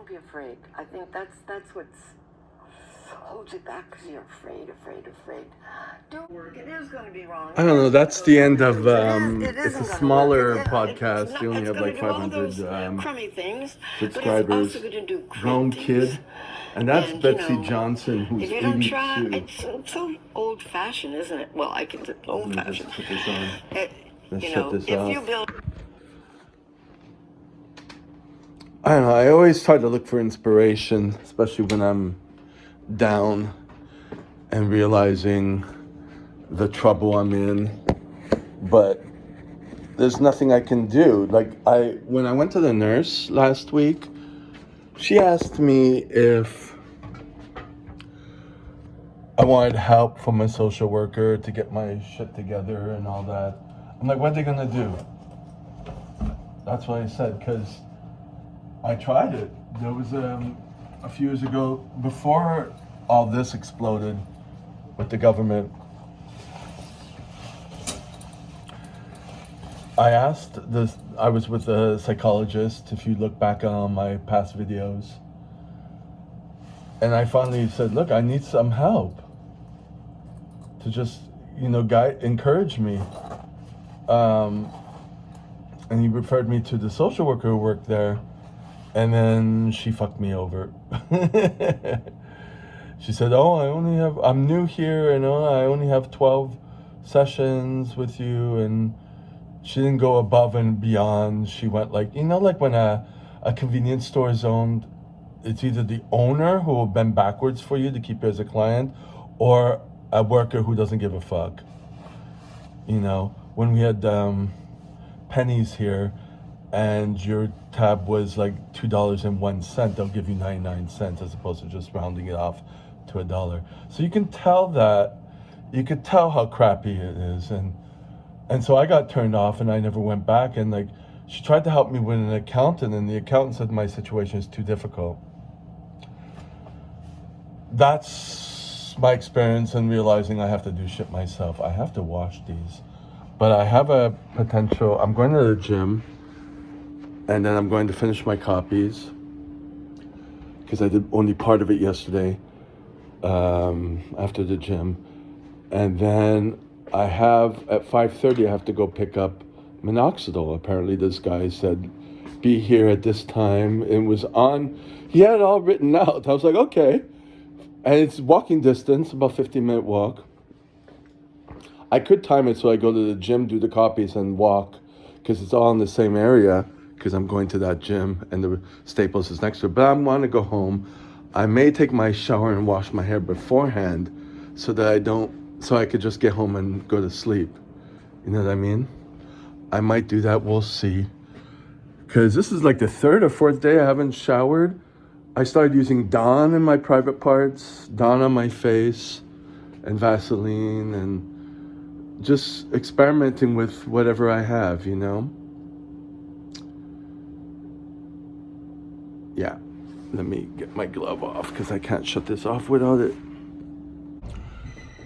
be afraid. I think that's what's holds you back, because you're afraid. Do work. It is going to be wrong. I don't know. That's the end of. It It's a isn't smaller gonna work. podcast. You only have like 500 crummy things, subscribers. But it's also going to do Grown kid, and that's Betsy Johnson, who's if you 82. don't try, it's so old-fashioned, isn't it? Well, I can say old-fashioned. Put this on. Let's shut this if off. you build. I don't know. I always try to look for inspiration, especially when I'm down and realizing the trouble I'm in. But there's nothing I can do. Like when I went to the nurse last week, she asked me if I wanted help from a social worker to get my shit together and all that. I'm like, what are they gonna do? That's what I said, because I tried it. There was a few years ago, before all this exploded with the government, I was with a psychologist, if you look back on my past videos, and I finally said, look, I need some help to just, encourage me. And he referred me to the social worker who worked there, and then she fucked me over. She said, I'm new here, and I only have 12 sessions with you, and she didn't go above and beyond. She went like when a convenience store is owned, it's either the owner who will bend backwards for you to keep you as a client, or a worker who doesn't give a fuck. When we had pennies here, and your tab was like $2.01, they'll give you 99 cents as opposed to just rounding it off to $1. So you could tell how crappy it is, and so I got turned off, and I never went back. And she tried to help me with an accountant, and the accountant said my situation is too difficult. That's my experience in realizing I have to do shit myself. I have to wash these, but I have a potential. I'm going to the gym, and then I'm going to finish my copies, because I did only part of it yesterday after the gym. And then I have, at 5:30, I have to go pick up minoxidil. Apparently this guy said, be here at this time. It was on, he had it all written out. I was like, okay. And it's walking distance, about 15-minute walk. I could time it so I go to the gym, do the copies, and walk, because it's all in the same area, because I'm going to that gym, and the Staples is next to it. But I want to go home. I may take my shower and wash my hair beforehand, so I could just get home and go to sleep. You know what I mean? I might do that. We'll see. Because this is like the third or fourth day I haven't showered. I started using Dawn in my private parts, Dawn on my face, and Vaseline, and just experimenting with whatever I have, Yeah. Let me get my glove off, because I can't shut this off without it.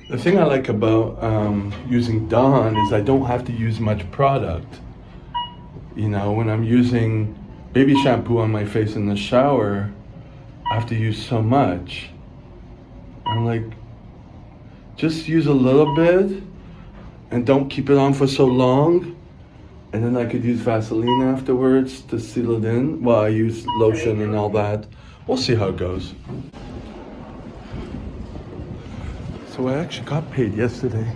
The thing I like about using Dawn is I don't have to use much product. When I'm using baby shampoo on my face in the shower, I have to use so much. I'm like, just use a little bit and don't keep it on for so long. And then I could use Vaseline afterwards to seal it in. Well, I use lotion and all that. We'll see how it goes. So I actually got paid yesterday,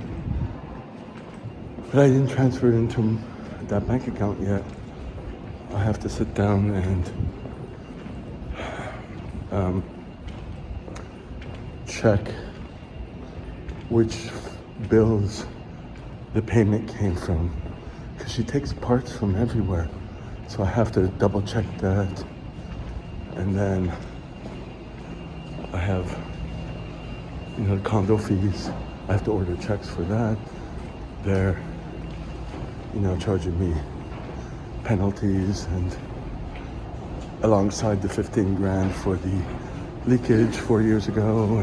but I didn't transfer it into that bank account yet. I have to sit down and check which bills the payment came from, because she takes parts from everywhere. So I have to double check that. And then I have condo fees. I have to order checks for that. They're, charging me penalties, and alongside the 15 grand for the leakage 4 years ago,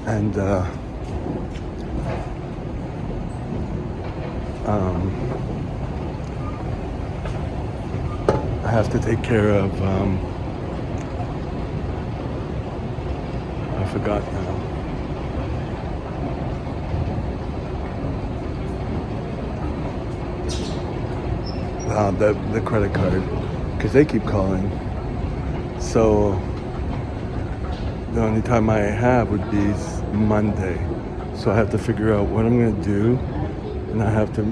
and I have to take care of, I forgot now. The credit card, because they keep calling. So the only time I have would be Monday. So I have to figure out what I'm gonna do, and I have to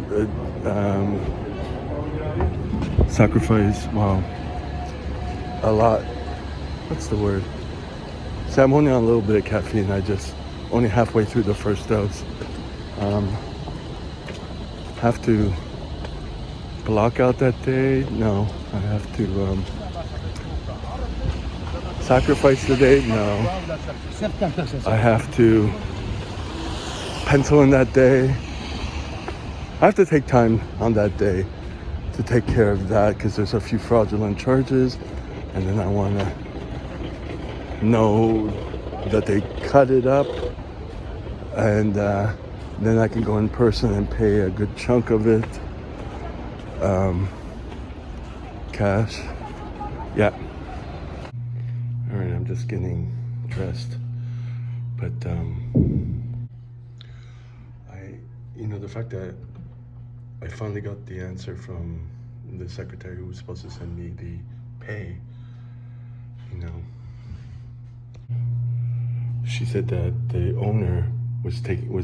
sacrifice, well, a lot. What's the word? See, I'm only on a little bit of caffeine. I just only halfway through the first dose. Have to block out that day? No. I have to sacrifice the day? No. I have to pencil in that day. I have to take time on that day to take care of that because there's a few fraudulent charges, and then I want to know that they cut it up, and then I can go in person and pay a good chunk of it cash. Yeah. All right, I'm just getting dressed, but the fact that I finally got the answer from the secretary who was supposed to send me the pay, she said that the owner was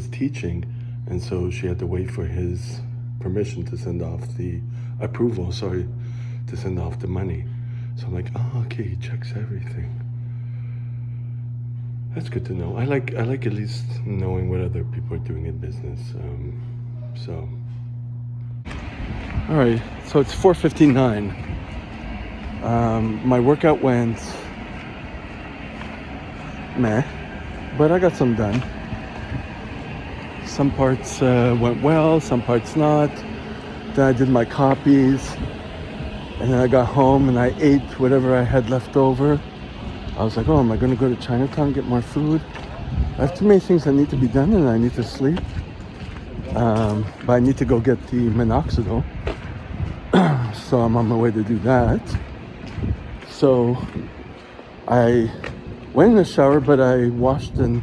teaching, and so she had to wait for his permission to send off the approval, to send off the money. So I'm like, oh, okay, he checks everything. That's good to know. I like at least knowing what other people are doing in business. All right, so it's 4:59. My workout went meh, but I got some done. Some parts went well, some parts not. Then I did my copies, and then I got home and I ate whatever I had left over. I was like, oh, am I going to go to Chinatown and get more food? I have too many things that need to be done, and I need to sleep. But I need to go get the minoxidil. So I'm on my way to do that. So I went in the shower, but I washed and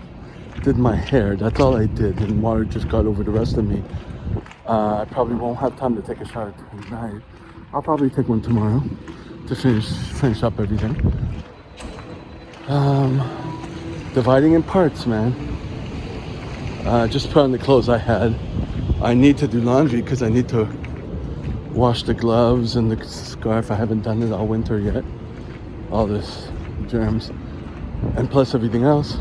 did my hair. That's all I did, and water just got over the rest of me. I probably won't have time to take a shower tonight. I'll probably take one tomorrow to finish up everything. Dividing in parts, man. Just put on the clothes I had. I need to do laundry because I need to wash the gloves and the scarf. I haven't done it all winter yet. All this germs, and plus everything else.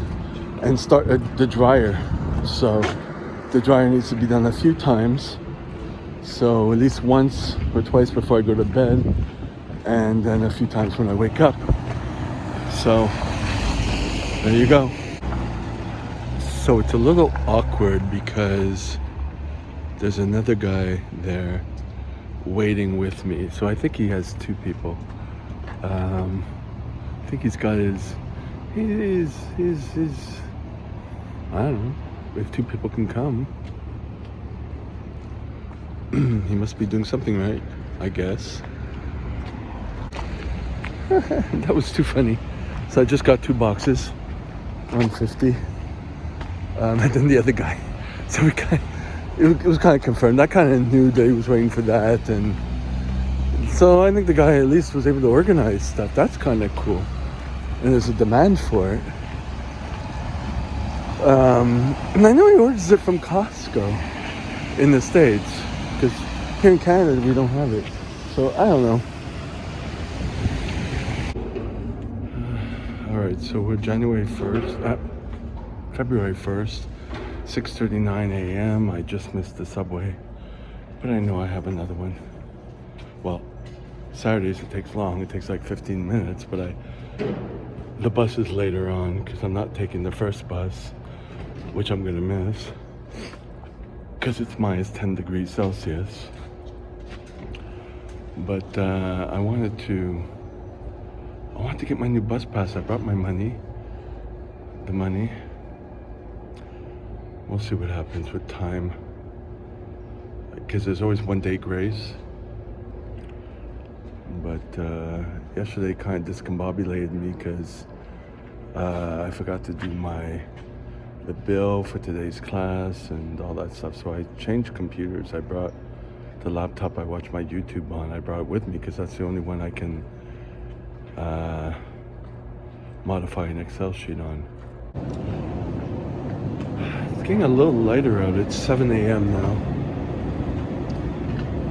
And start the dryer. So the dryer needs to be done a few times. So at least once or twice before I go to bed, and then a few times when I wake up. So there you go. So it's a little awkward because there's another guy there waiting with me. So I think he has two people. I think he's got his I don't know, if two people can come. He must be doing something right, I guess. That was too funny. So I just got 2 boxes, $150, and then the other guy. So it was kind of confirmed. I kind of knew that he was waiting for that, and so I think the guy at least was able to organize stuff. That's kind of cool, and there's a demand for it. And I know he orders it from Costco in the States, because here in Canada we don't have it. So I don't know. All right, so we're February 1st, 6:39 a.m. I just missed the subway, but I know I have another one. Well, Saturdays it takes long. It takes like 15 minutes, but the bus is later on because I'm not taking the first bus, which I'm gonna miss because it's minus 10 degrees Celsius. But I wanted to get my new bus pass. I brought my money. The money. We'll see what happens with time, because there's always 1 day grace. But yesterday kind of discombobulated me because I forgot to do the bill for today's class and all that stuff. So I changed computers. I brought the laptop I watch my YouTube on. I brought it with me because that's the only one I can modify an Excel sheet on. It's getting a little lighter out. It's 7 a.m. now.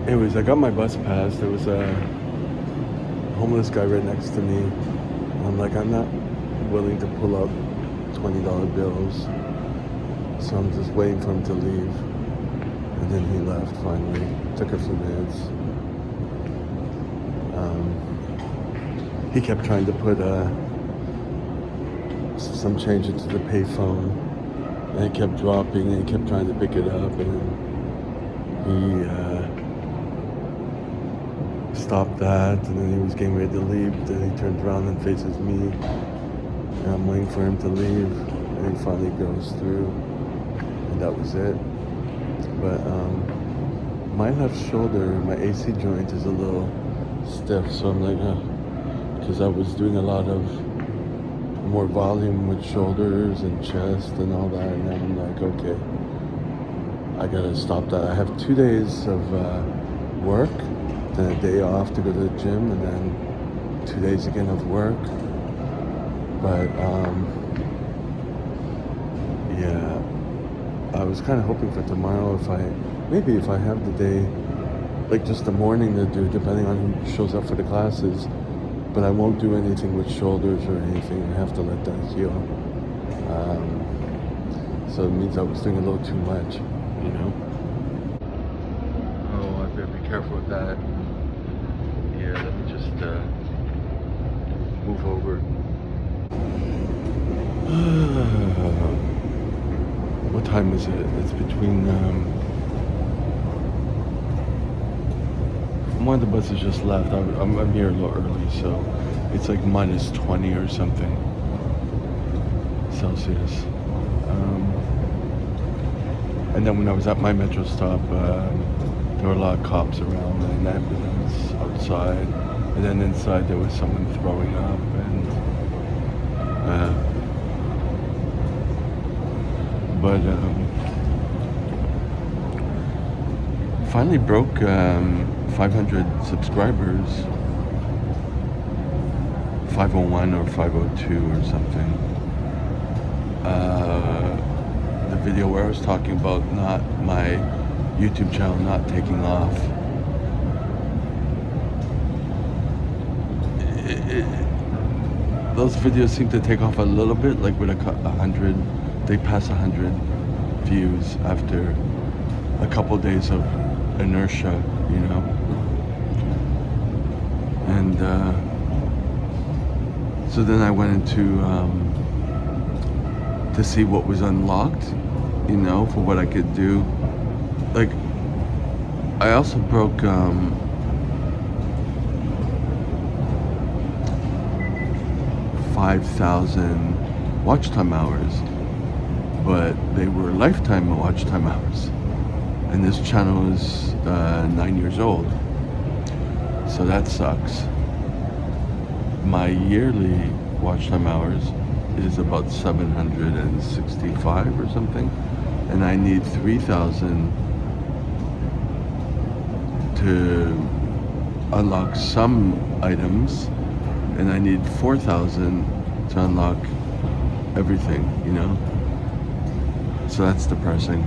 Anyways, I got my bus pass. There was a homeless guy right next to me. I'm like, I'm not willing to pull out $20 bills. So I'm just waiting for him to leave. And then he left finally. Took a few minutes. He kept trying to put some change into the payphone. And it kept dropping, and he kept trying to pick it up, and he stopped that, and then he was getting ready to leave. Then he turns around and faces me, and I'm waiting for him to leave, and he finally goes through, and that was it. But my left shoulder, my AC joint is a little stiff, so I'm like, because I was doing a lot of more volume with shoulders and chest and all that, and then I'm like, okay, I gotta stop that. I have 2 days of work, then a day off to go to the gym, and then 2 days again of work. But yeah, I was kind of hoping for tomorrow if I have the day, like just the morning to do, depending on who shows up for the classes. But I won't do anything with shoulders or anything. I have to let that heal. So it means I was doing a little too much, you know? Oh, I better be careful with that. Yeah, let me just move over. What time is it? It's between... one of the buses just left. I'm here a little early, so it's like minus 20 or something Celsius. And then when I was at my metro stop, there were a lot of cops around and an ambulance outside. And then inside there was someone throwing up, and finally broke 500 subscribers, 501 or 502 or something. The video where I was talking about not my YouTube channel not taking off. Those videos seem to take off a little bit, like with 100, they pass 100 views after a couple days of inertia, you know. And so then I went into to see what was unlocked, you know, for what I could do. Like, I also broke 5,000 watch time hours, but they were lifetime watch time hours. And this channel is 9 years old, so that sucks. My yearly watch time hours is about 765 or something, and I need 3,000 to unlock some items, and I need 4,000 to unlock everything, you know? So that's depressing.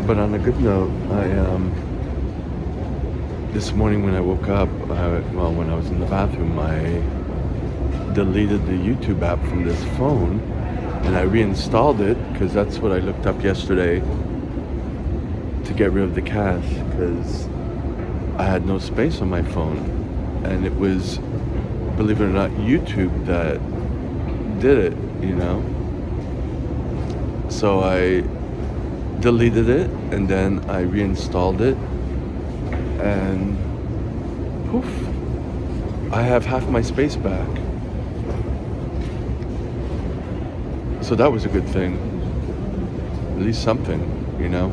But on a good note, this morning when I woke up, when I was in the bathroom, I deleted the YouTube app from this phone, and I reinstalled it because that's what I looked up yesterday to get rid of the cache, because I had no space on my phone, and it was, believe it or not, YouTube that did it, you know. So I deleted it, and then I reinstalled it, and poof, I have half my space back. So that was a good thing. least something, you know.